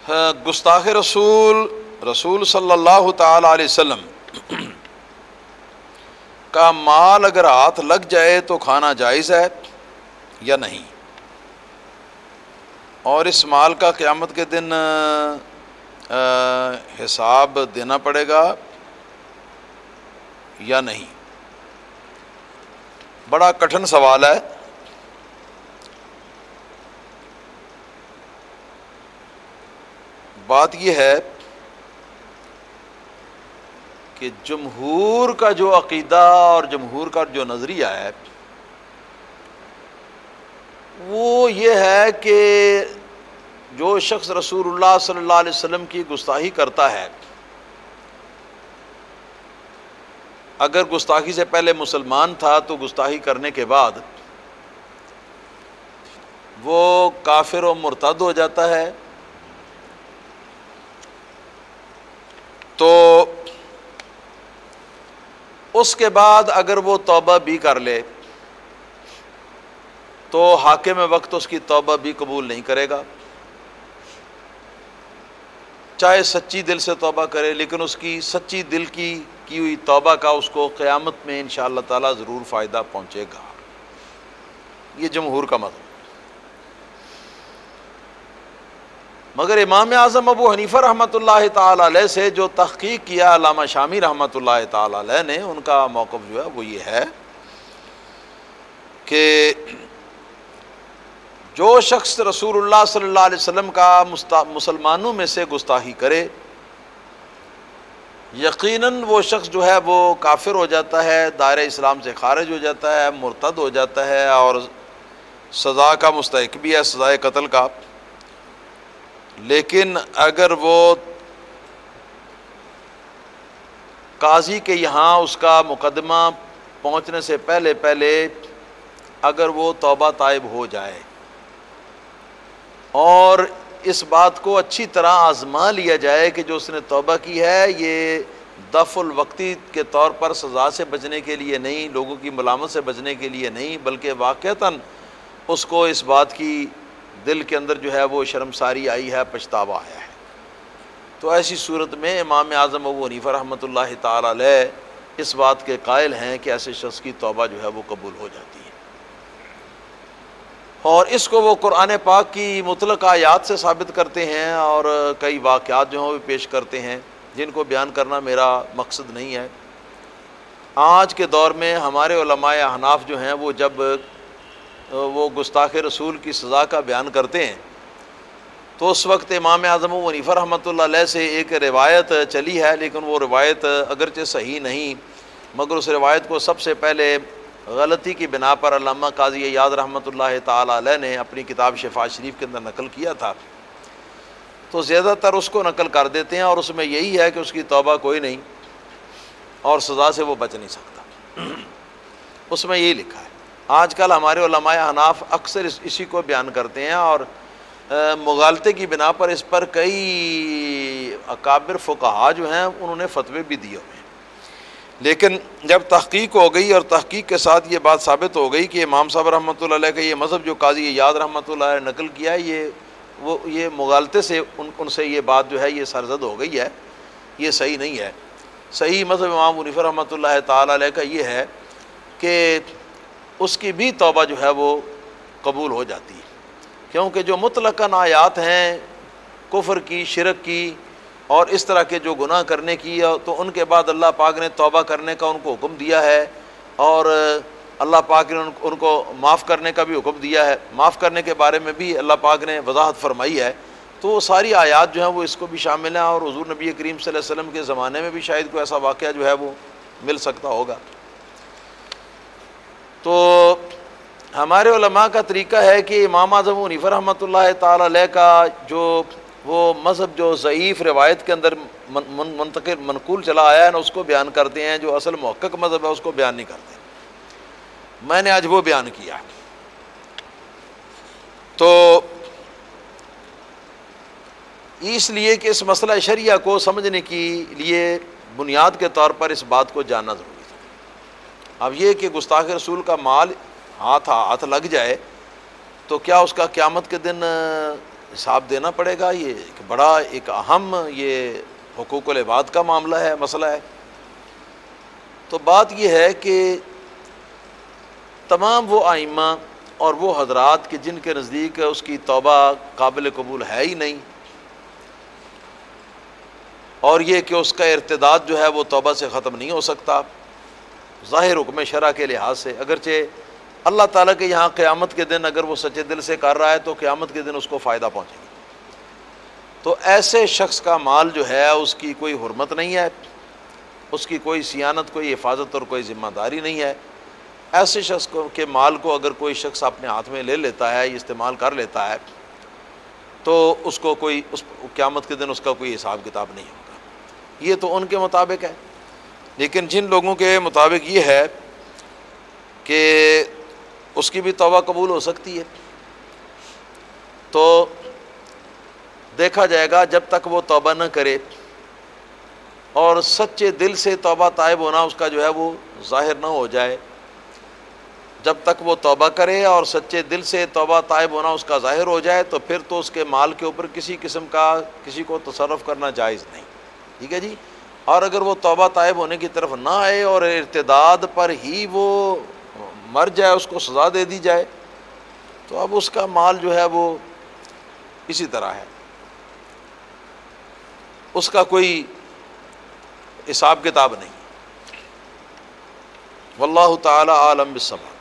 گستاخ رسول صلی اللہ تعالی علیہ وسلم کا مال اگر ہاتھ لگ جائے تو کھانا جائز ہے یا نہیں، اور اس مال کا قیامت کے دن حساب دینا پڑے گا یا نہیں؟ بڑا کٹھن سوال ہے۔ بات یہ ہے کہ جمہور کا جو عقیدہ اور جمہور کا جو نظریہ ہے وہ یہ ہے کہ جو شخص رسول اللہ صلی اللہ علیہ وسلم کی گستاخی کرتا ہے، اگر گستاخی سے پہلے مسلمان تھا تو گستاخی کرنے کے بعد وہ کافر و مرتد ہو جاتا ہے، تو اس کے بعد اگر وہ توبہ بھی کر لے تو حاکم وقت اس کی توبہ بھی قبول نہیں کرے گا، چاہے سچی دل سے توبہ کرے، لیکن اس کی سچی دل کی ہوئی توبہ کا اس کو قیامت میں انشاءاللہ تعالی ضرور فائدہ پہنچے گا۔ یہ جمہور کا مذہب۔ مگر امام اعظم ابو حنیفہ رحمۃ اللہ تعالی علیہ سے جو تحقیق کیا علامہ شامی رحمۃ اللہ تعالی علیہ نے، ان کا موقف جو ہے وہ یہ ہے کہ جو شخص رسول اللہ صلی اللہ علیہ وسلم کا مسلمانوں میں سے گستاخی کرے، یقیناً وہ شخص جو ہے وہ کافر ہو جاتا ہے، دائرہ اسلام سے خارج ہو جاتا ہے، مرتد ہو جاتا ہے، اور سزا کا مستحق بھی ہے، سزائے قتل کا۔ لیکن اگر وہ قاضی کے یہاں اس کا مقدمہ پہنچنے سے پہلے اگر وہ توبہ طائب ہو جائے اور اس بات کو اچھی طرح آزما لیا جائے کہ جو اس نے توبہ کی ہے یہ دفع الوقتی کے طور پر سزا سے بچنے کے لیے نہیں، لوگوں کی ملامت سے بچنے کے لیے نہیں، بلکہ واقعتاً اس کو اس بات کی دل کے اندر جو ہے وہ شرمساری آئی ہے، پچھتاوا آیا ہے، تو ایسی صورت میں امام اعظم ابو حنیفہ رحمۃ اللہ تعالی علیہ اس بات کے قائل ہیں کہ ایسے شخص کی توبہ جو ہے وہ قبول ہو جاتی ہے، اور اس کو وہ قرآن پاک کی مطلق آیات سے ثابت کرتے ہیں، اور کئی واقعات جو ہیں وہ پیش کرتے ہیں جن کو بیان کرنا میرا مقصد نہیں ہے۔ آج کے دور میں ہمارے علماء احناف جو ہیں وہ جب وہ گستاخ رسول کی سزا کا بیان کرتے ہیں تو اس وقت امام اعظم ابو حنیفہ رحمۃ اللہ علیہ سے ایک روایت چلی ہے، لیکن وہ روایت اگرچہ صحیح نہیں، مگر اس روایت کو سب سے پہلے غلطی کی بنا پر علامہ قاضی عیاض رحمۃ اللہ تعالی علیہ نے اپنی کتاب شفاء شریف کے اندر نقل کیا تھا، تو زیادہ تر اس کو نقل کر دیتے ہیں، اور اس میں یہی ہے کہ اس کی توبہ کوئی نہیں اور سزا سے وہ بچ نہیں سکتا، اس میں یہی لکھا ہے۔ آج کل ہمارے علماء احناف اکثر اسی کو بیان کرتے ہیں، اور مغالطے کی بنا پر اس پر کئی اکابر فقہا جو ہیں انہوں نے فتوے بھی دیے ہوئے ہیں، لیکن جب تحقیق ہو گئی اور تحقیق کے ساتھ یہ بات ثابت ہو گئی کہ امام صاحب رحمۃ اللہ علیہ کا یہ مذہب جو قاضی عیاض رحمۃ اللہ علیہ نے نقل کیا ہے یہ مغالطے سے ان سے یہ بات جو ہے یہ سرزد ہو گئی ہے، یہ صحیح نہیں ہے۔ صحیح مذہب امام حنیفہ رحمۃ اللہ تعالی علیہ کا یہ ہے کہ اس کی بھی توبہ جو ہے وہ قبول ہو جاتی ہے، کیونکہ جو مطلقاً آیات ہیں کفر کی، شرک کی اور اس طرح کے جو گناہ کرنے کی، تو ان کے بعد اللہ پاک نے توبہ کرنے کا ان کو حکم دیا ہے، اور اللہ پاک نے ان کو معاف کرنے کا بھی حکم دیا ہے، معاف کرنے کے بارے میں بھی اللہ پاک نے وضاحت فرمائی ہے، تو وہ ساری آیات جو ہیں وہ اس کو بھی شامل ہیں، اور حضور نبی کریم صلی اللہ علیہ وسلم کے زمانے میں بھی شاید کوئی ایسا واقعہ جو ہے وہ مل سکتا ہوگا۔ تو ہمارے علماء کا طریقہ ہے کہ امام اعظم حنیفہ رحمۃ اللہ تعالی علیہ کا جو وہ مذہب جو ضعیف روایت کے اندر منقول چلا آیا ہے نا اس کو بیان کرتے ہیں، جو اصل محقق مذہب ہے اس کو بیان نہیں کرتے۔ میں نے آج وہ بیان کیا، تو اس لیے کہ اس مسئلہ شریعہ کو سمجھنے کے لیے بنیاد کے طور پر اس بات کو جاننا ضروری ہے۔ اب یہ کہ گستاخ رسول کا مال ہاتھ لگ جائے تو کیا اس کا قیامت کے دن حساب دینا پڑے گا۔ یہ ایک بڑا ایک اہم یہ حقوق العباد کا معاملہ ہے، مسئلہ ہے۔ تو بات یہ ہے کہ تمام وہ ائمہ اور وہ حضرات کہ جن کے نزدیک اس کی توبہ قابل قبول ہے ہی نہیں، اور یہ کہ اس کا ارتداد جو ہے وہ توبہ سے ختم نہیں ہو سکتا ظاہر حکم شرع کے لحاظ سے، اگرچہ اللہ تعالیٰ کے یہاں قیامت کے دن اگر وہ سچے دل سے کر رہا ہے تو قیامت کے دن اس کو فائدہ پہنچے گا۔ تو ایسے شخص کا مال جو ہے اس کی کوئی حرمت نہیں ہے، اس کی کوئی صیانت، کوئی حفاظت اور کوئی ذمہ داری نہیں ہے۔ ایسے شخص کے مال کو اگر کوئی شخص اپنے ہاتھ میں لے لیتا ہے، استعمال کر لیتا ہے، تو اس کو کوئی قیامت کے دن اس کا کوئی حساب کتاب نہیں ہوگا۔ یہ تو ان کے مطابق ہے، لیکن جن لوگوں کے مطابق یہ ہے کہ اس کی بھی توبہ قبول ہو سکتی ہے، تو دیکھا جائے گا جب تک وہ توبہ نہ کرے اور سچے دل سے توبہ طائب ہونا اس کا جو ہے وہ ظاہر نہ ہو جائے، جب تک وہ توبہ کرے اور سچے دل سے توبہ طائب ہونا اس کا ظاہر ہو جائے، تو پھر تو اس کے مال کے اوپر کسی قسم کا کسی کو تصرف کرنا جائز نہیں، ٹھیک ہے جی۔ اور اگر وہ توبہ طائب ہونے کی طرف نہ آئے اور ارتداد پر ہی وہ مر جائے، اس کو سزا دے دی جائے، تو اب اس کا مال جو ہے وہ اسی طرح ہے، اس کا کوئی حساب کتاب نہیں۔ واللہ تعالی عالم بالصواب۔